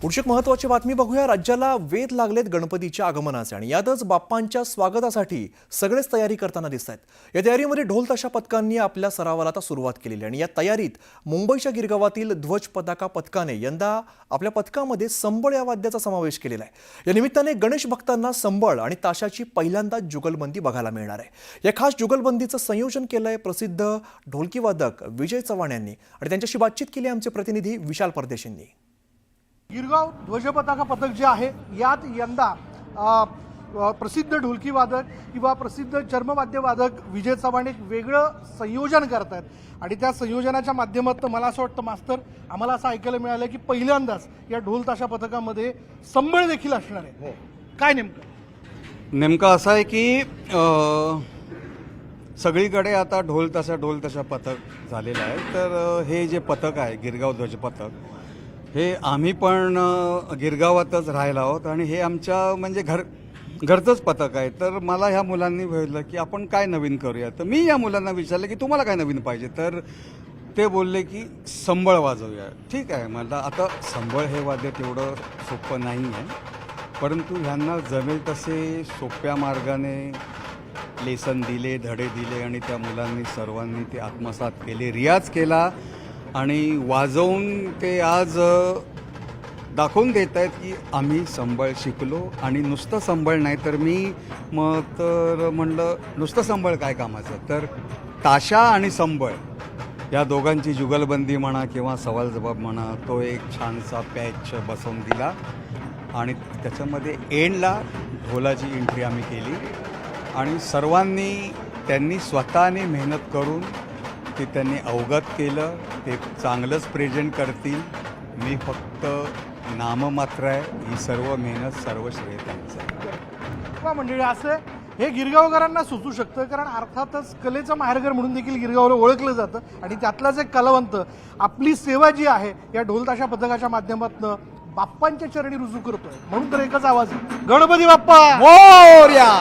पुढची एक महत्त्वाची बातमी बघूया। राज्याला वेध लागलेत गणपतीच्या आगमनाचे आणि यातच बाप्पांच्या स्वागतासाठी सगळेच तयारी करताना दिसत आहेत। या तयारीमध्ये ढोल ताशा पथकांनी आपल्या सरावाला आता सुरुवात केलेली आणि या तयारीत मुंबईच्या गिरगावातील ध्वज पताका पथकाने यंदा आपल्या पथकामध्ये संबळ या वाद्याचा समावेश केलेला आहे। या निमित्ताने गणेश भक्तांना संबळ आणि ताशाची पहिल्यांदा जुगलबंदी बघायला मिळणार आहे। या खास जुगलबंदीचं संयोजन केलंय प्रसिद्ध ढोलकी वादक विजय चव्हाण यांनी आणि त्यांच्याशी बातचीत केली आमचे प्रतिनिधी विशाल परदेशींनी। गिरगाव ध्वजपताका पथक जे आहे यात यंदा प्रसिद्ध ढोलकी वादक किंवा प्रसिद्ध चर्मवाद्य वादक विजय चव्हाण एक वेगळं संयोजन करतात आणि त्या संयोजनाच्या माध्यमातून मला असं वाटतं मास्तर आम्हाला असं ऐकायला मिळालं की पहिल्यांदाच या ढोल ताशा पथकामध्ये संबळ देखील असणार आहे। काय नेमकं असं आहे की सगळीकडे आता ढोल ताशा पथक झालेलं आहे। तर हे जे पथक आहे गिरगाव ध्वज पथक हे आम्ही पण गिरगावातच राहिलो आहोत आणि हे आमच्या म्हणजे घरचंच पथक आहे। तर मला ह्या मुलांनी भेटलं की आपण काय नवीन करूया। तर मी या मुलांना विचारलं की तुम्हाला काय नवीन पाहिजे। तर ते बोलले की संबळ वाजवूया। ठीक आहे, मला आता संबळ हे वाद्य तेवढं सोपं नाही आहे, परंतु ह्यांना जमेल तसे सोप्या मार्गाने लेसन दिले, धडे दिले आणि त्या मुलांनी सर्वांनी ते आत्मसात केले, रियाज केला आणि वाजवून ते आज दाखवून देत आहेत की आम्ही संबळ शिकलो। आणि नुसतं संबळ नाही तर मी म्हणलं नुसतं संबळ काय कामाचं, तर ताशा आणि संबळ या दोघांची जुगलबंदी म्हणा किंवा सवाल जबाब म्हणा तो एक छानसा पॅच बसवून दिला आणि त्याच्यामध्ये एंडला ढोलाची एंट्री आम्ही केली आणि सर्वांनी त्यांनी स्वतःने मेहनत करून ते त्यांनी अवगत केलं। ते चांगलंच प्रेझेंट करतील, मी फक्त नाममात्र आहे। ही सर्व मेहनत सर्व श्रेय त्यांचं मंडळी असं हे गिरगावकरांना सुचू शकतं, कारण अर्थातच कलेचं माहेरघर म्हणून देखील गिरगावला ओळखलं जातं आणि त्यातलाच एक कलावंत आपली सेवा जी आहे या ढोल ताशा पथकाच्या माध्यमातून बाप्पांच्या चरणी रुजू करतोय। म्हणून तर एकच आवाज, गणपती बाप्पा मोरया।